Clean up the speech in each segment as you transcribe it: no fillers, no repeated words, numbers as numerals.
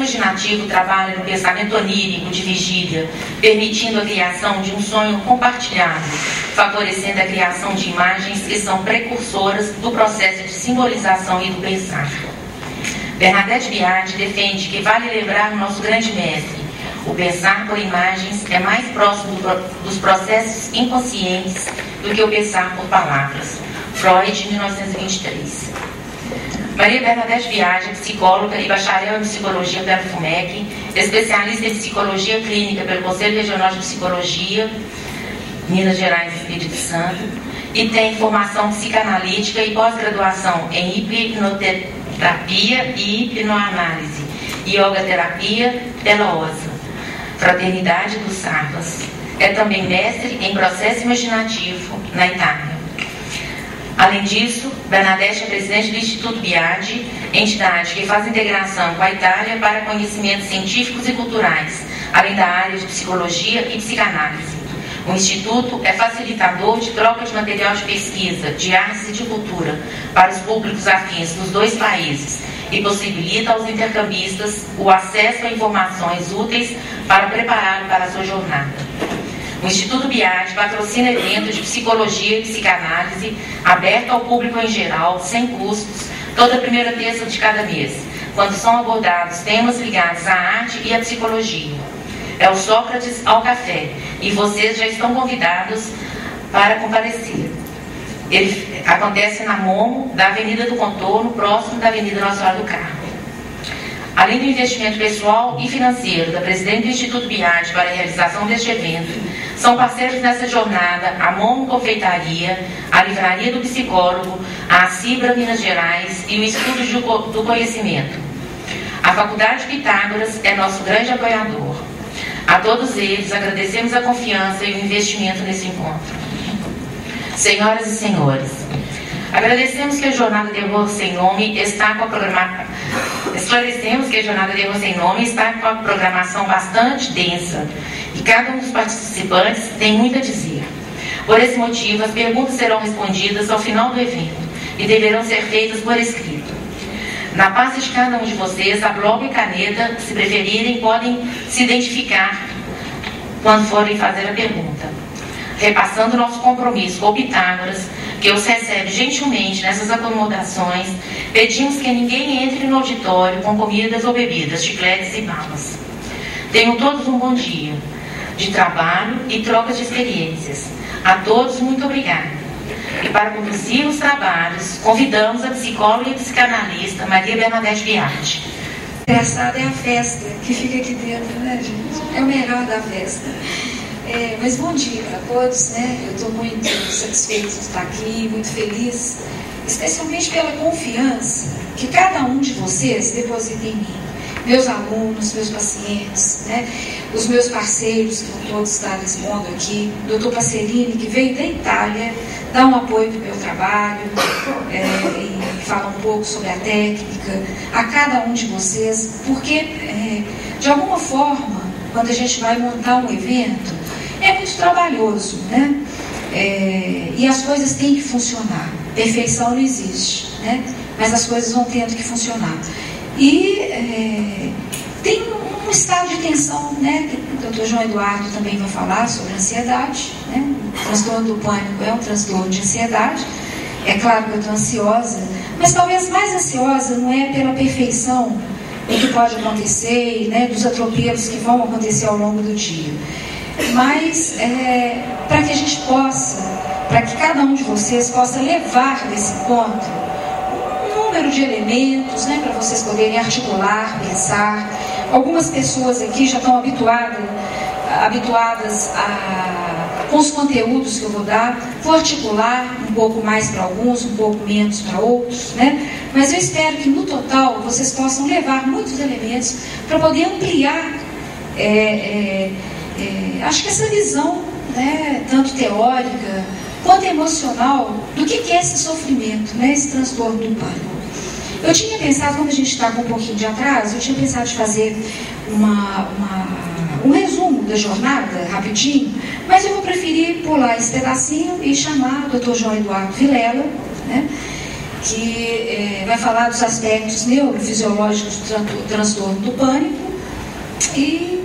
imaginativo trabalha no pensamento onírico de vigília, permitindo a criação de um sonho compartilhado, favorecendo a criação de imagens que são precursoras do processo de simbolização e do pensar. Bernadette Biagi defende que vale lembrar o nosso grande mestre: o pensar por imagens é mais próximo dos processos inconscientes do que o pensar por palavras. Freud, 1923. Maria Bernadette Biagi, psicóloga e bacharel em psicologia pela FUMEC, especialista em psicologia clínica pelo Conselho Regional de Psicologia, Minas Gerais e Espírito Santo, e tem formação psicanalítica e pós-graduação em hipnoterapia e hipnoanálise, yoga terapia pela OSA, Fraternidade dos Sarvas. É também mestre em processo imaginativo na Itália. Além disso, Bernadette é presidente do Instituto Biagi, entidade que faz integração com a Itália para conhecimentos científicos e culturais, além da área de psicologia e psicanálise. O Instituto é facilitador de troca de material de pesquisa, de artes e de cultura para os públicos afins dos dois países e possibilita aos intercambistas o acesso a informações úteis para prepará-lo para a sua jornada. O Instituto Biagi patrocina eventos de psicologia e psicanálise aberto ao público em geral, sem custos, toda primeira terça de cada mês, quando são abordados temas ligados à arte e à psicologia. É o Sócrates ao Café, e vocês já estão convidados para comparecer. Ele acontece na Momo, da Avenida do Contorno, próximo da Avenida Nossa Senhora do Carmo. Além do investimento pessoal e financeiro da presidente do Instituto Biagi para a realização deste evento, são parceiros nessa jornada a Momo Confeitaria, a Livraria do Psicólogo, a Cibra Minas Gerais e o Instituto do Conhecimento. A Faculdade Pitágoras é nosso grande apoiador. A todos eles agradecemos a confiança e o investimento nesse encontro. Senhoras e senhores, agradecemos que a Jornada de Terror Sem Nome está com a programação. Esclarecemos que a Jornada de Terror Sem Nome está com a programação bastante densa e cada um dos participantes tem muito a dizer. Por esse motivo, as perguntas serão respondidas ao final do evento e deverão ser feitas por escrito. Na pasta de cada um de vocês, a bloco e caneta, se preferirem, podem se identificar quando forem fazer a pergunta. Repassando nosso compromisso com o Pitágoras, que os recebe gentilmente nessas acomodações, pedimos que ninguém entre no auditório com comidas ou bebidas, chicletes e balas. Tenham todos um bom dia de trabalho e troca de experiências. A todos, muito obrigada. E para conduzir os trabalhos, convidamos a psicóloga e psicanalista Maria Bernadette Biagi. Engraçado é a festa que fica aqui dentro, né, gente? É o melhor da festa. Mas bom dia para todos, né? Eu estou muito satisfeita de estar aqui, muito feliz, especialmente pela confiança que cada um de vocês deposita em mim. Meus alunos, meus pacientes, né? Os meus parceiros, que vão todos estar expondo aqui, o doutor Passerini, que veio da Itália, dá um apoio para o meu trabalho, e fala um pouco sobre a técnica, a cada um de vocês, porque, de alguma forma, quando a gente vai montar um evento, é muito trabalhoso, né? E as coisas têm que funcionar. Perfeição não existe, né? Mas as coisas vão tendo que funcionar. E tem um estado de tensão, né? O Dr. João Eduardo também vai falar sobre ansiedade, né? O transtorno do pânico é um transtorno de ansiedade. É claro que eu estou ansiosa, mas talvez mais ansiosa não é pela perfeição do que pode acontecer, né? Dos atropelos que vão acontecer ao longo do dia. Mas para que a gente possa, para que cada um de vocês possa levar nesse encontro um número de elementos, né, para vocês poderem articular, pensar. Algumas pessoas aqui já estão habituadas com os conteúdos que eu vou dar. Vou articular um pouco mais para alguns, um pouco menos para outros, né? Mas eu espero que no total vocês possam levar muitos elementos para poder ampliar acho que essa visão, né, tanto teórica quanto emocional, do que é esse sofrimento, né, esse transtorno do pânico. Eu tinha pensado, como a gente está com um pouquinho de atraso, eu tinha pensado de fazer um resumo da jornada, rapidinho, mas eu vou preferir pular esse pedacinho e chamar o Dr. João Eduardo Vilela, né, que vai falar dos aspectos neurofisiológicos do transtorno do pânico. E,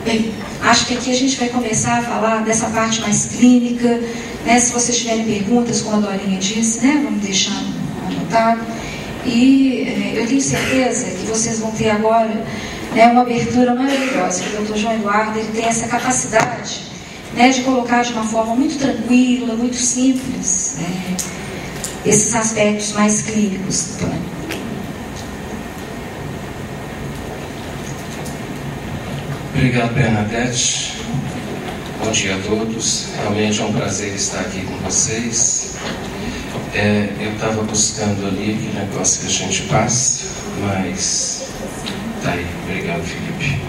bem, acho que aqui a gente vai começar a falar dessa parte mais clínica, né? Se vocês tiverem perguntas, como a Dorinha disse, né? Vamos deixar anotado. E eu tenho certeza que vocês vão ter agora, né, uma abertura maravilhosa, que o Dr. João Eduardo ele tem essa capacidade, né, de colocar de uma forma muito tranquila, muito simples, esses aspectos mais clínicos do pânico. Obrigado, Bernadette. Bom dia a todos. Realmente é um prazer estar aqui com vocês. Eu estava buscando ali aquele negócio que a gente passa, mas tá aí. Obrigado, Felipe.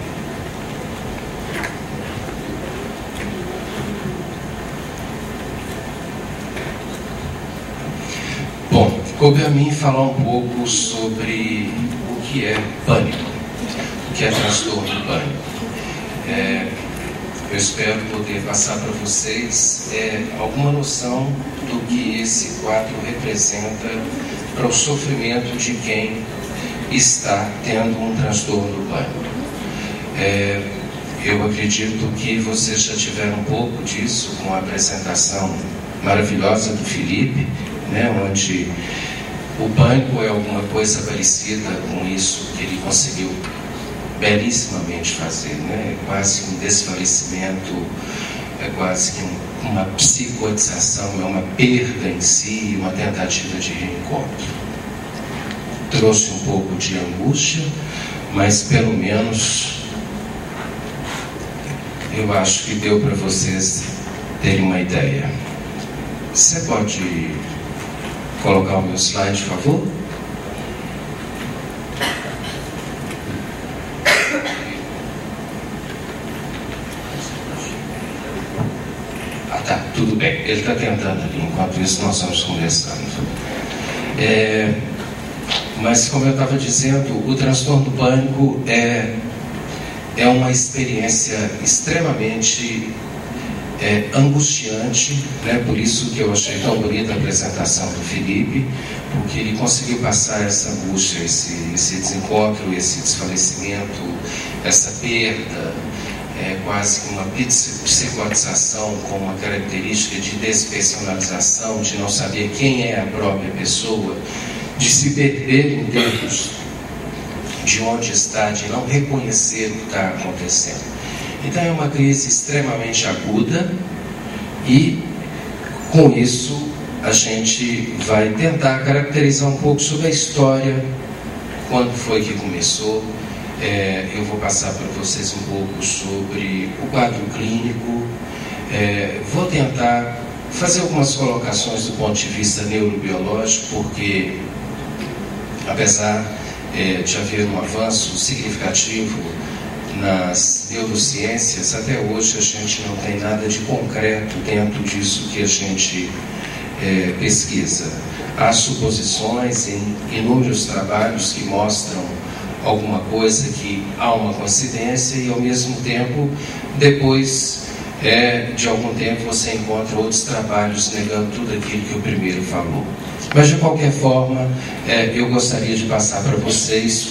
Bom, coube a mim falar um pouco sobre o que é pânico, o que é transtorno do pânico. Eu espero poder passar para vocês alguma noção do que esse quadro representa para o sofrimento de quem está tendo um transtorno do pânico. Eu acredito que vocês já tiveram um pouco disso com a apresentação maravilhosa do Felipe, né, onde o pânico é alguma coisa parecida com isso que ele conseguiu belíssimamente fazer, né? É quase um desfalecimento, é quase que uma psicotização, é uma perda em si, uma tentativa de reencontro. Trouxe um pouco de angústia, mas pelo menos eu acho que deu para vocês terem uma ideia. Você pode colocar o meu slide, por favor? Tudo bem, ele está tentando ali, enquanto isso nós estamos conversando. Mas, como eu estava dizendo, o transtorno do pânico é uma experiência extremamente angustiante, né? Por isso que eu achei tão bonita a apresentação do Felipe, porque ele conseguiu passar essa angústia, esse desencontro, esse desfalecimento, essa perda, quase que uma psicotização com uma característica de despersonalização, de não saber quem é a própria pessoa, de se perder em termos de onde está, de não reconhecer o que está acontecendo. Então é uma crise extremamente aguda e, com isso, a gente vai tentar caracterizar um pouco sobre a história, quando foi que começou. Eu vou passar para vocês um pouco sobre o quadro clínico, vou tentar fazer algumas colocações do ponto de vista neurobiológico, porque, apesar de haver um avanço significativo nas neurociências, até hoje a gente não tem nada de concreto dentro disso que a gente pesquisa. Há suposições em inúmeros trabalhos que mostram alguma coisa, que há uma coincidência, e ao mesmo tempo, depois de algum tempo, você encontra outros trabalhos negando tudo aquilo que o primeiro falou. Mas, de qualquer forma, eu gostaria de passar para vocês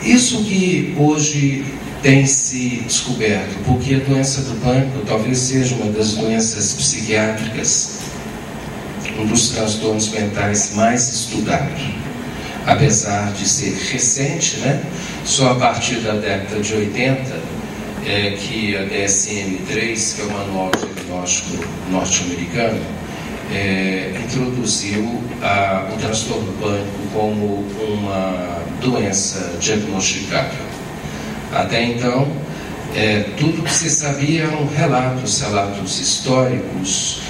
isso que hoje tem se descoberto, porque a doença do pânico talvez seja uma das doenças psiquiátricas, um dos transtornos mentais mais estudados, apesar de ser recente, né? Só a partir da década de 80 que a DSM-3, que é o Manual Diagnóstico norte-americano, introduziu o transtorno do pânico como uma doença diagnosticável. Até então, tudo que se sabia eram relatos históricos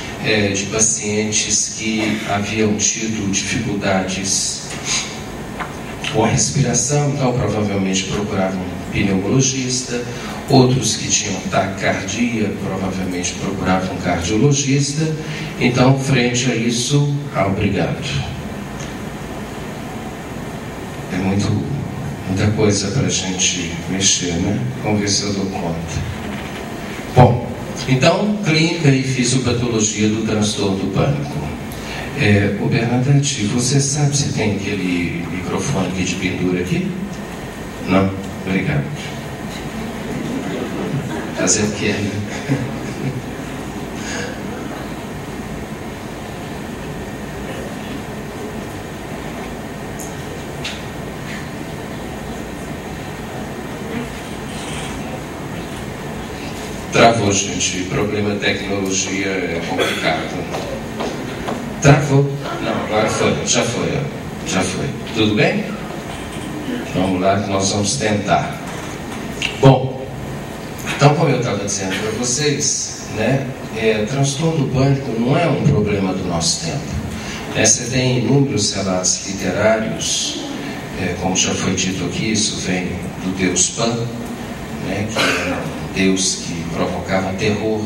de pacientes que haviam tido dificuldades com a respiração, então provavelmente procuravam um pneumologista, outros que tinham taquicardia, provavelmente procuravam um cardiologista. Então, frente a isso, obrigado. É muita coisa para a gente mexer, né? Vamos ver se eu dou conta. Bom, Então, clínica e fisiopatologia do transtorno do pânico. O Bernadette, você sabe se tem aquele microfone aqui de pendura aqui? Não? Obrigado. Fazer o que é, né? Travou, gente. Problema de tecnologia é complicado. Travou? Não, agora foi. Já foi, ó. Já foi. Tudo bem? Vamos lá que nós vamos tentar. Bom, então como eu estava dizendo para vocês, né, transtorno do pânico não é um problema do nosso tempo. Você tem inúmeros relatos literários, como já foi dito aqui, isso vem do deus Pan, né, que era um deus que provocava terror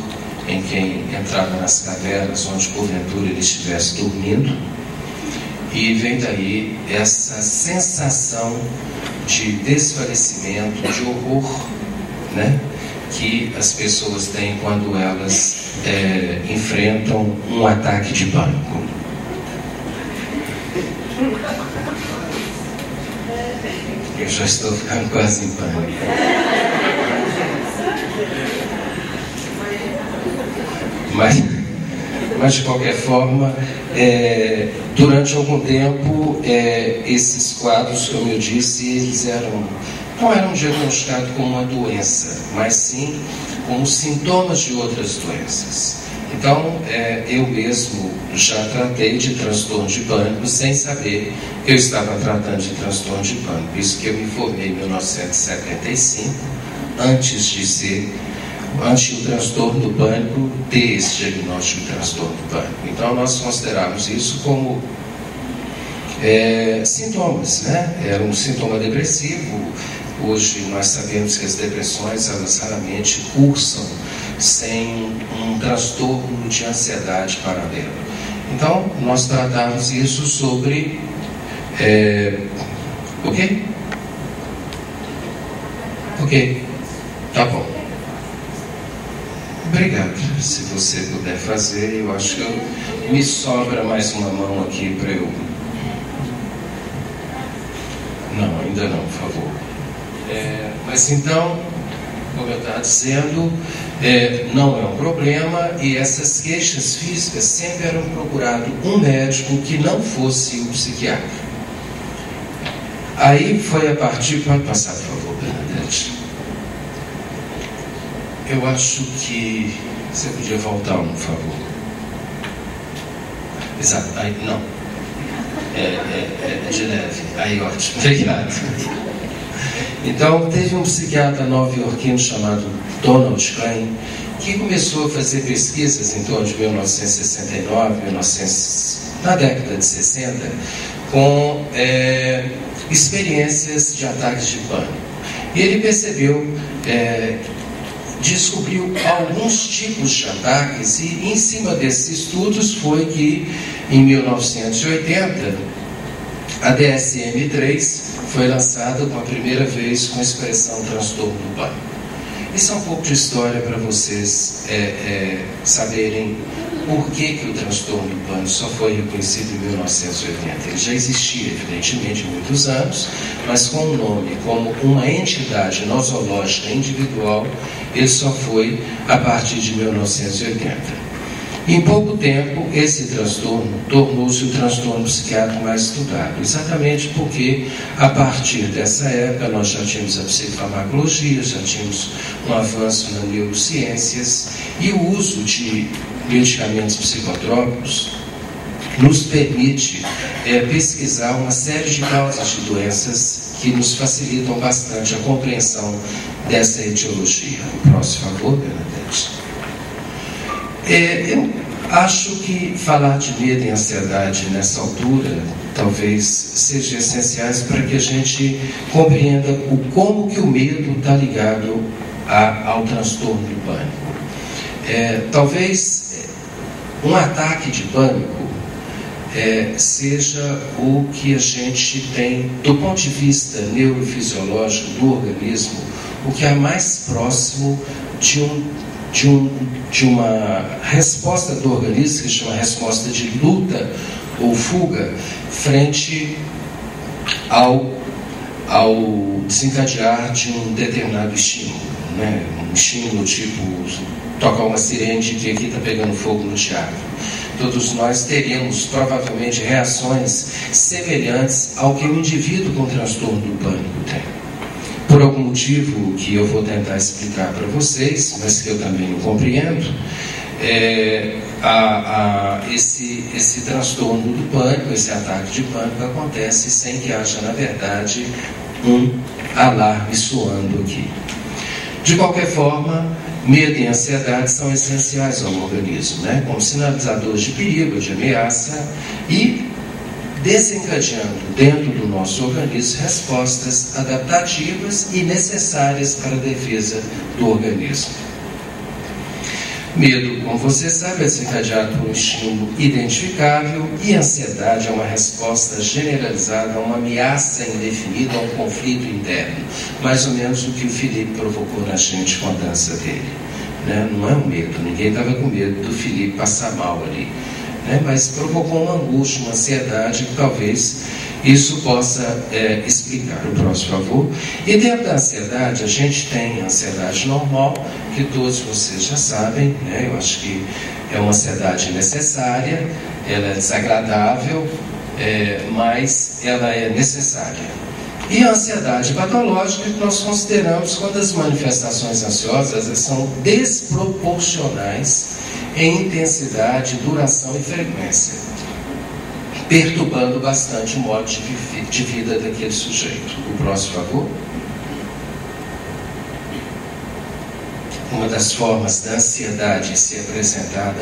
em quem entrava nas cavernas onde porventura ele estivesse dormindo. E vem daí essa sensação de desfalecimento, de horror, né, que as pessoas têm quando elas enfrentam um ataque de pânico. Eu já estou ficando quase em pânico. Mas de qualquer forma, durante algum tempo, esses quadros, como eu disse, eles não eram diagnosticados como uma doença, mas sim como sintomas de outras doenças. Então, eu mesmo já tratei de transtorno de pânico sem saber que eu estava tratando de transtorno de pânico. Isso que eu me formei em 1975, antes o transtorno do pânico ter esse diagnóstico de transtorno do pânico. Então, nós consideramos isso como sintomas, né? Era um sintoma depressivo. Hoje nós sabemos que as depressões, elas raramente cursam sem um transtorno de ansiedade paralelo. Então, nós tratamos isso sobre... Ok? Ok. Tá bom. Obrigado. Se você puder fazer, eu acho que me sobra mais uma mão aqui para eu... Não, ainda não, por favor. Mas então, como eu estava dizendo, não é um problema, e essas queixas físicas sempre eram procurado um médico que não fosse um psiquiatra. Aí foi a partir... Pode passar, por favor, Bernadette. Eu acho que você podia voltar por favor. Exato, aí não. De leve. Aí, ótimo. Obrigado. Então, teve um psiquiatra nova-iorquino chamado Donald Klein, que começou a fazer pesquisas em torno de 1969, na década de 60, com experiências de ataques de pânico. E ele percebeu, descobriu alguns tipos de ataques, e em cima desses estudos foi que, em 1980, a DSM-3 foi lançada pela primeira vez com a expressão transtorno do pânico. Isso é um pouco de história para vocês saberem por que o transtorno do pânico só foi reconhecido em 1980. Ele já existia, evidentemente, há muitos anos, mas com um nome, como uma entidade nosológica individual, ele só foi a partir de 1980. Em pouco tempo, esse transtorno tornou-se o transtorno psiquiátrico mais estudado, exatamente porque, a partir dessa época, nós já tínhamos a psicofarmacologia, já tínhamos um avanço nas neurociências, e o uso de medicamentos psicotrópicos nos permite pesquisar uma série de causas de doenças que nos facilitam bastante a compreensão dessa etiologia. O próximo, por favor, Bernadette. Eu acho que falar de medo e ansiedade nessa altura talvez seja essenciais para que a gente compreenda como que o medo está ligado ao transtorno do pânico. Talvez um ataque de pânico seja o que a gente tem, do ponto de vista neurofisiológico do organismo, o que é mais próximo de um de uma resposta do organismo, que se chama resposta de luta ou fuga, frente ao desencadear de um determinado estímulo, né? Um estímulo tipo tocar uma sirene de que aqui está pegando fogo no teatro. Todos nós teríamos provavelmente reações semelhantes ao que o indivíduo com transtorno do pânico tem. Por algum motivo que eu vou tentar explicar para vocês, mas que eu também não compreendo, esse transtorno do pânico, esse ataque de pânico acontece sem que haja, na verdade, um alarme soando aqui. De qualquer forma, medo e ansiedade são essenciais ao organismo, né? Como sinalizadores de perigo, de ameaça, e desencadeando dentro do nosso organismo respostas adaptativas e necessárias para a defesa do organismo. Medo, como você sabe, é desencadeado por um estímulo identificável, e ansiedade é uma resposta generalizada a uma ameaça indefinida, a um conflito interno, mais ou menos o que o Felipe provocou na gente com a dança dele, né? Não é um medo, ninguém estava com medo do Felipe passar mal ali, né? Mas provocou uma angústia, uma ansiedade, que talvez isso possa explicar. O próximo favor. E dentro da ansiedade, a gente tem a ansiedade normal, que todos vocês já sabem, né? Eu acho que é uma ansiedade necessária, ela é desagradável, mas ela é necessária. E a ansiedade patológica, que nós consideramos quando as manifestações ansiosas são desproporcionais em intensidade, duração e frequência, perturbando bastante o modo de vida daquele sujeito. O próximo, por favor. Uma das formas da ansiedade se apresentar,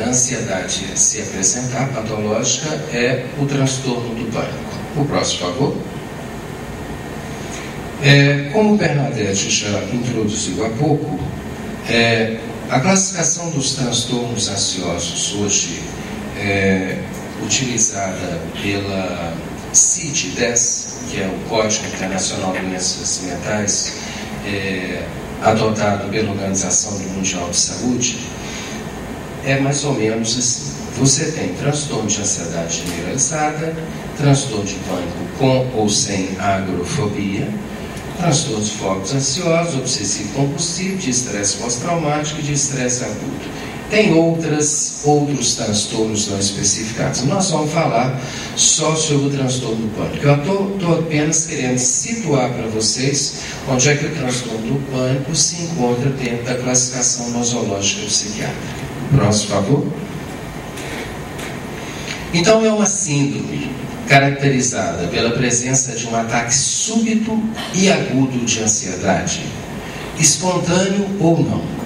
patológica, é o transtorno do pânico. O próximo, por favor. Como Bernadette já introduziu há pouco, a classificação dos transtornos ansiosos hoje utilizada pela CID-10, que é o Código Internacional de Doenças Mentais, adotado pela Organização Mundial de Saúde, é mais ou menos assim. Você tem transtorno de ansiedade generalizada, transtorno de pânico com ou sem agrofobia, transtorno de focos ansiosos, obsessivo-compulsivo, de estresse pós-traumático e de estresse agudo. Tem outros transtornos não especificados. Nós vamos falar só sobre o transtorno do pânico. Eu estou apenas querendo situar para vocês onde é que o transtorno do pânico se encontra dentro da classificação nosológica psiquiátrica. Próximo, por favor. Então, é uma síndrome caracterizada pela presença de um ataque súbito e agudo de ansiedade, espontâneo ou não.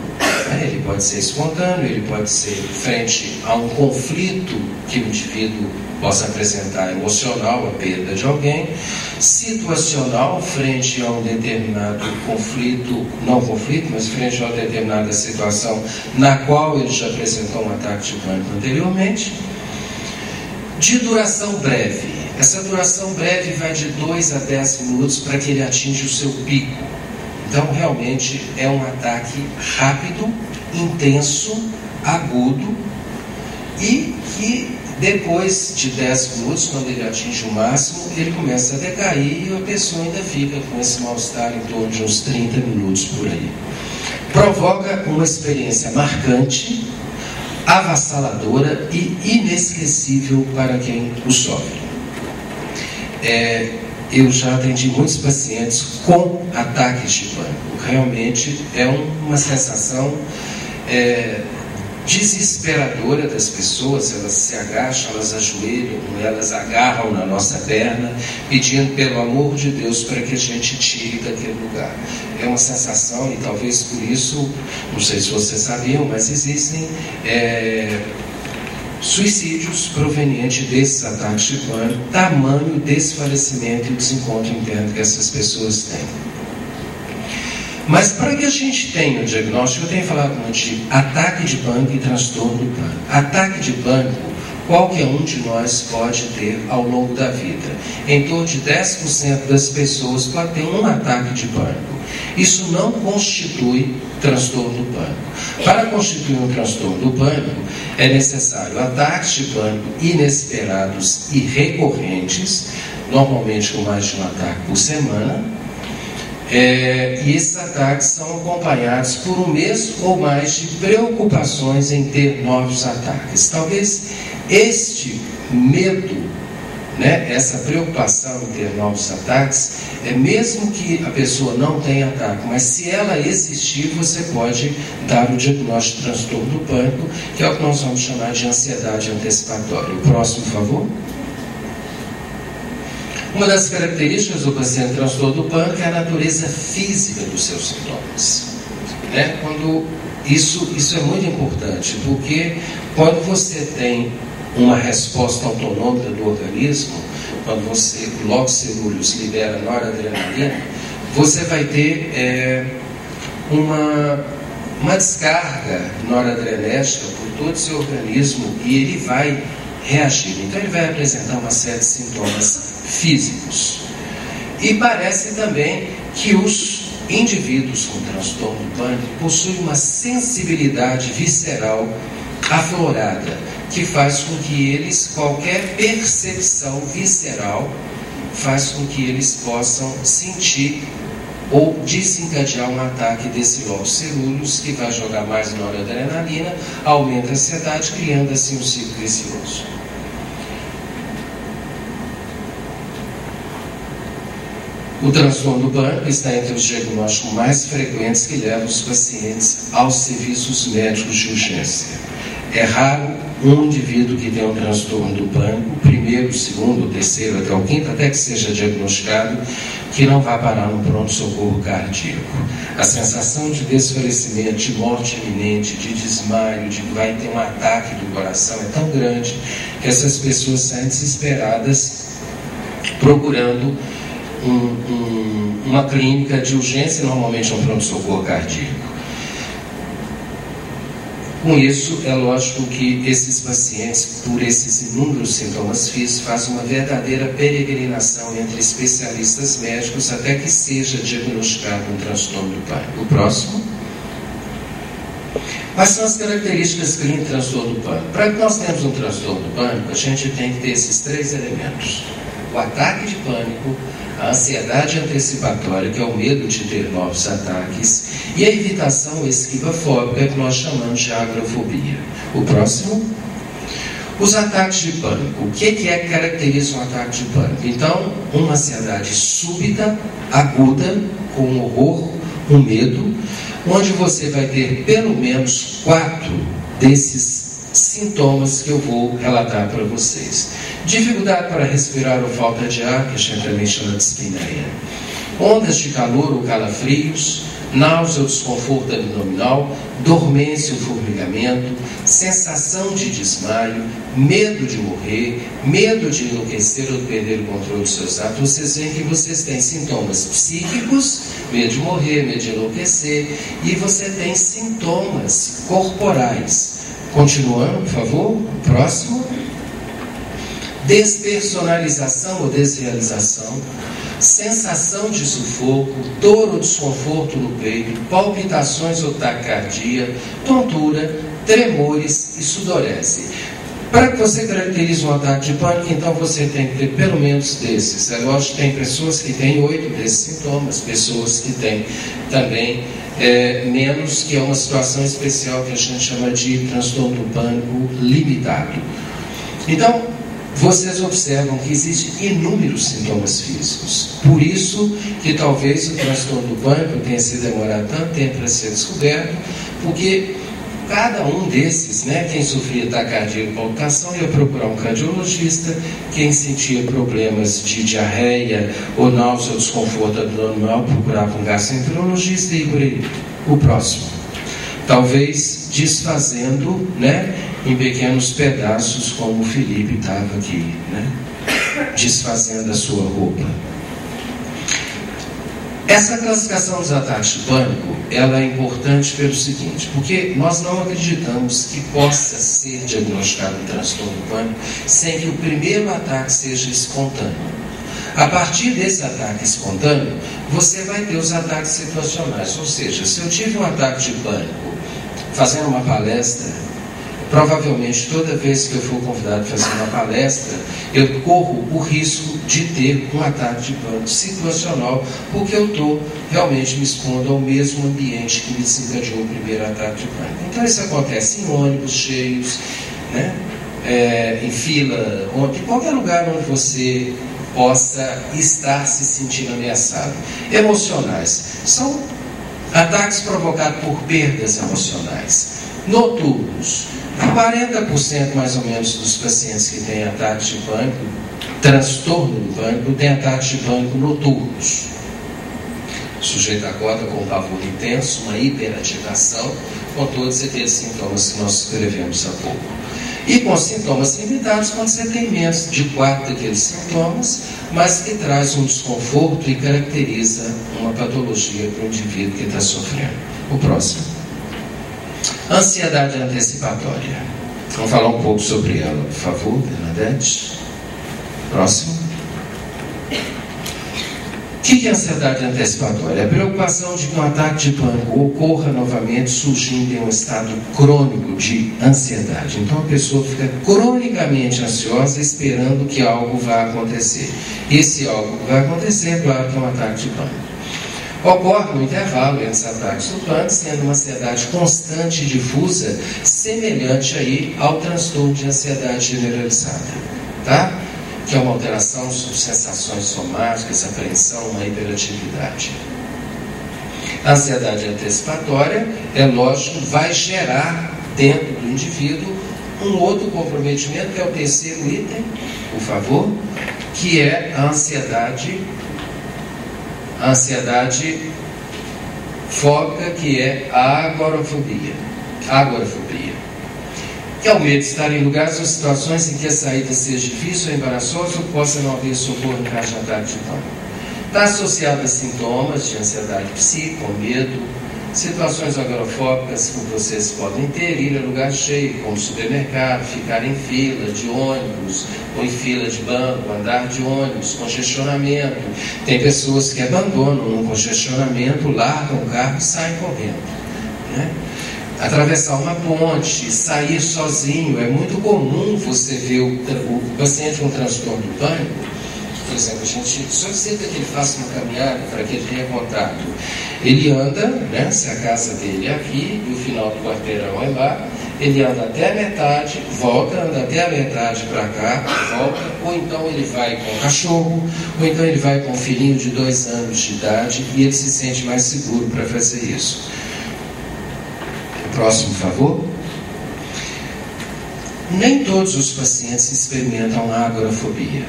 Ele pode ser espontâneo, ele pode ser frente a um conflito que o indivíduo possa apresentar emocional, a perda de alguém, situacional, frente a um determinado conflito, não conflito, mas frente a uma determinada situação na qual ele já apresentou um ataque de pânico anteriormente, de duração breve. Essa duração breve vai de 2 a 10 minutos para que ele atinja o seu pico. Então, realmente, é um ataque rápido, intenso, agudo, e que depois de 10 minutos, quando ele atinge o máximo, ele começa a decair e a pessoa ainda fica com esse mal-estar em torno de uns 30 minutos por aí. Provoca uma experiência marcante, avassaladora e inesquecível para quem o sofre. Eu já atendi muitos pacientes com ataques de pânico. Realmente é uma sensação desesperadora das pessoas. Elas se agacham, elas ajoelham, elas agarram na nossa perna, pedindo pelo amor de Deus para que a gente tire daquele lugar. É uma sensação, e talvez por isso, não sei se vocês sabiam, mas existem suicídios provenientes desses ataques de pânico, tamanho desse falecimento e o desencontro interno que essas pessoas têm. Mas para que a gente tenha o diagnóstico, eu tenho falado muito de ataque de pânico e transtorno do pânico. Ataque de pânico qualquer um de nós pode ter ao longo da vida. Em torno de 10% das pessoas pode ter um ataque de pânico. Isso não constitui transtorno do pânico. Para constituir um transtorno do pânico, é necessário ataques de pânico inesperados e recorrentes, normalmente com mais de um ataque por semana, e esses ataques são acompanhados por um mês ou mais de preocupações em ter novos ataques. Talvez este medo, essa preocupação em ter novos ataques, mesmo que a pessoa não tenha ataque, mas se ela existir, você pode dar o diagnóstico de transtorno do pânico, que é o que nós vamos chamar de ansiedade antecipatória. O próximo, por favor. Uma das características do paciente transtorno do pânico é a natureza física dos seus sintomas. Isso é muito importante, porque quando você tem uma resposta autonômica do organismo, quando você, o lóbulo cerúleus libera noradrenalina, você vai ter uma descarga noradrenérgica por todo o seu organismo e ele vai reagir. Então ele vai apresentar uma série de sintomas físicos. E parece também que os indivíduos com transtorno do pânico possuem uma sensibilidade visceral aflorada, que faz com que eles, qualquer percepção visceral, faz com que eles possam sentir ou desencadear um ataque desse lóbulo cerúleus, que vai jogar mais noradrenalina, aumenta a ansiedade, criando assim um ciclo vicioso. O transtorno do pânico está entre os diagnósticos mais frequentes que levam os pacientes aos serviços médicos de urgência. É raro um indivíduo que tem um transtorno do pânico, primeiro, segundo, terceiro, até o quinto, até que seja diagnosticado, que não vai parar no pronto-socorro cardíaco. A sensação de desfalecimento, de morte iminente, de desmaio, de que vai ter um ataque do coração é tão grande que essas pessoas saem desesperadas procurando uma clínica de urgência, normalmente um pronto-socorro cardíaco. Com isso, é lógico que esses pacientes, por esses inúmeros sintomas físicos, fazem uma verdadeira peregrinação entre especialistas médicos até que seja diagnosticado um transtorno do pânico. O próximo. Quais são as características clínicas do transtorno do pânico? Para que nós tenhamos um transtorno do pânico, a gente tem que ter esses três elementos. O ataque de pânico, a ansiedade antecipatória, que é o medo de ter novos ataques, e a evitação esquivafóbica, que nós chamamos de agrofobia. O próximo. Os ataques de pânico. O que é que caracteriza um ataque de pânico? Então, uma ansiedade súbita, aguda, com um horror, um medo, onde você vai ter pelo menos 4 desses sintomas que eu vou relatar para vocês. Dificuldade para respirar ou falta de ar, que a gente também chama de dispneia. Ondas de calor ou calafrios, náusea ou desconforto abdominal, dormência ou formigamento, sensação de desmaio, medo de morrer, medo de enlouquecer ou de perder o controle dos seus atos. Vocês veem que vocês têm sintomas psíquicos, medo de morrer, medo de enlouquecer, e você tem sintomas corporais. Continuando, por favor, próximo. Despersonalização ou desrealização, sensação de sufoco, dor ou desconforto no peito, palpitações ou taquicardia, tontura, tremores e sudorese. Para que você caracterize um ataque de pânico, então você tem que ter pelo menos desses. É lógico que tem pessoas que têm 8 desses sintomas, pessoas que têm também menos, que é uma situação especial que a gente chama de transtorno do pânico limitado. Então, vocês observam que existem inúmeros sintomas físicos. Por isso que talvez o transtorno do pânico tenha se demorado tanto tempo para ser descoberto, porque cada um desses, quem sofria taquicardia e palpitação ia procurar um cardiologista, quem sentia problemas de diarreia ou náusea ou desconforto abdominal procurava um gastroenterologista e por aí. O próximo. Talvez desfazendo, em pequenos pedaços, como o Felipe estava aqui, desfazendo a sua roupa. Essa classificação dos ataques de pânico, ela é importante pelo seguinte, porque nós não acreditamos que possa ser diagnosticado um transtorno do pânico sem que o primeiro ataque seja espontâneo. A partir desse ataque espontâneo, você vai ter os ataques situacionais, ou seja, se eu tive um ataque de pânico fazendo uma palestra, provavelmente toda vez que eu for convidado a fazer uma palestra, eu corro o risco de ter um ataque de pânico situacional, porque eu estou realmente me expondo ao mesmo ambiente que me desencadeou o primeiro ataque de pânico. Então isso acontece em ônibus cheios, né? Em fila, em qualquer lugar onde você possa estar se sentindo ameaçado. Emocionais. São ataques provocados por perdas emocionais. Noturnos. 40% mais ou menos dos pacientes que têm ataques de pânico, transtorno do pânico, têm ataques de pânico noturnos. O sujeito acorda com um pavor intenso, uma hiperativação, com todos aqueles sintomas que nós descrevemos há pouco. E com sintomas limitados, quando você tem menos de 4 daqueles sintomas, mas que traz um desconforto e caracteriza uma patologia para o indivíduo que está sofrendo. O próximo. Ansiedade antecipatória. Vamos falar um pouco sobre ela, por favor, Bernadette. Próximo. O que é ansiedade antecipatória? É a preocupação de que um ataque de pânico ocorra novamente, surgindo em um estado crônico de ansiedade. Então a pessoa fica cronicamente ansiosa, esperando que algo vá acontecer. Esse algo que vai acontecer, claro que é um ataque de pânico. Ocorre no intervalo entre os ataques do pânico, sendo uma ansiedade constante e difusa, semelhante aí ao transtorno de ansiedade generalizada, tá? Que é uma alteração sobre sensações somáticas, apreensão, uma hiperatividade. A ansiedade antecipatória, é lógico, vai gerar dentro do indivíduo um outro comprometimento, que é o terceiro item, por favor, que é a ansiedade fóbica, que é a agorafobia. Que é o medo de estar em lugares ou situações em que a saída seja difícil ou embaraçosa ou possa não haver socorro em caso de ataque de pânico. Está associado a sintomas de ansiedade psíquica, medo, situações agorafóbicas que vocês podem ter, ir a lugar cheio, como supermercado, ficar em fila de ônibus, ou em fila de banco, andar de ônibus, congestionamento. Tem pessoas que abandonam num congestionamento, largam o carro e saem correndo, né? Atravessar uma ponte, sair sozinho. É muito comum você ver o paciente com transtorno do pânico. Por exemplo, a gente solicita que ele faça uma caminhada para que ele tenha contato. Ele anda, né, se a casa dele é aqui e o final do quarteirão é lá, ele anda até a metade, volta, anda até a metade para cá, volta, ou então ele vai com o cachorro, ou então ele vai com um filhinho de 2 anos de idade e ele se sente mais seguro para fazer isso. Próximo, por favor. Nem todos os pacientes experimentam agorafobia,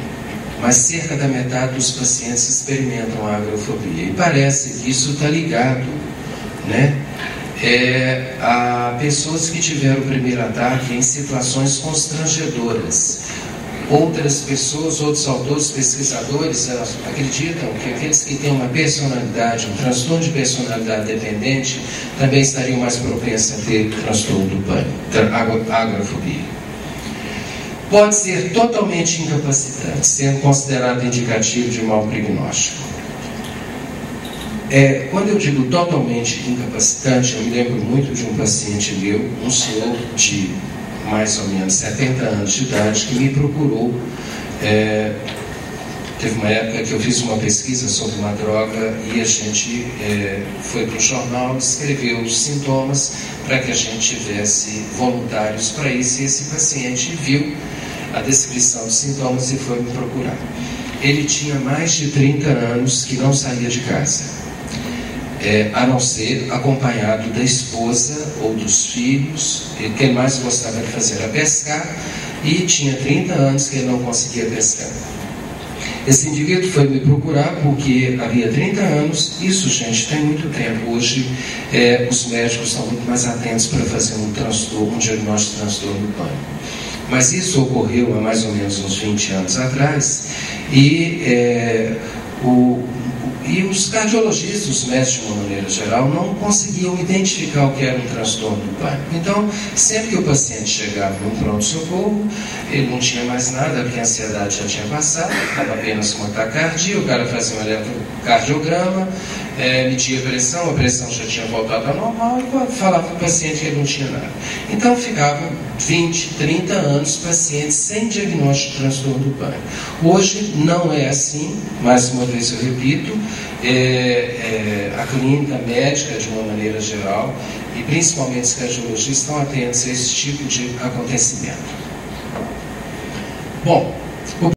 mas cerca da metade dos pacientes experimentam agorafobia. E parece que isso está ligado, né, a pessoas que tiveram o primeiro ataque em situações constrangedoras. Outras pessoas, outros autores, pesquisadores, acreditam que aqueles que têm uma personalidade, um transtorno de personalidade dependente, também estariam mais propensos a ter transtorno do pânico, agorafobia. Pode ser totalmente incapacitante, sendo considerado indicativo de mau prognóstico. Quando eu digo totalmente incapacitante, eu me lembro muito de um paciente meu, um senhor de mais ou menos 70 anos de idade, que me procurou. Teve uma época que eu fiz uma pesquisa sobre uma droga e a gente foi para o jornal, escreveu os sintomas para que a gente tivesse voluntários para isso, e esse paciente viu a descrição dos sintomas e foi me procurar. Ele tinha mais de 30 anos que não saía de casa, a não ser acompanhado da esposa ou dos filhos. O que ele mais gostava de fazer era pescar, e tinha 30 anos que ele não conseguia pescar. Esse indivíduo foi me procurar porque havia 30 anos, isso, gente, tem muito tempo. Hoje os médicos estão muito mais atentos para fazer um diagnóstico de transtorno do pânico. Mas isso ocorreu há mais ou menos uns 20 anos atrás, e os cardiologistas, os médicos de uma maneira geral, não conseguiam identificar o que era um transtorno do pânico. Então, sempre que o paciente chegava num pronto-socorro, ele não tinha mais nada, porque a ansiedade já tinha passado, estava apenas com taquicardia, o cara fazia um eletrocardiograma, media a pressão já tinha voltado ao normal, e falava para o paciente que ele não tinha nada. Então, ficava 20, 30 anos pacientes sem diagnóstico de transtorno do pânico. Hoje não é assim, mais uma vez eu repito, a clínica médica, de uma maneira geral, e principalmente os cardiologistas, estão atentos a esse tipo de acontecimento. Bom, o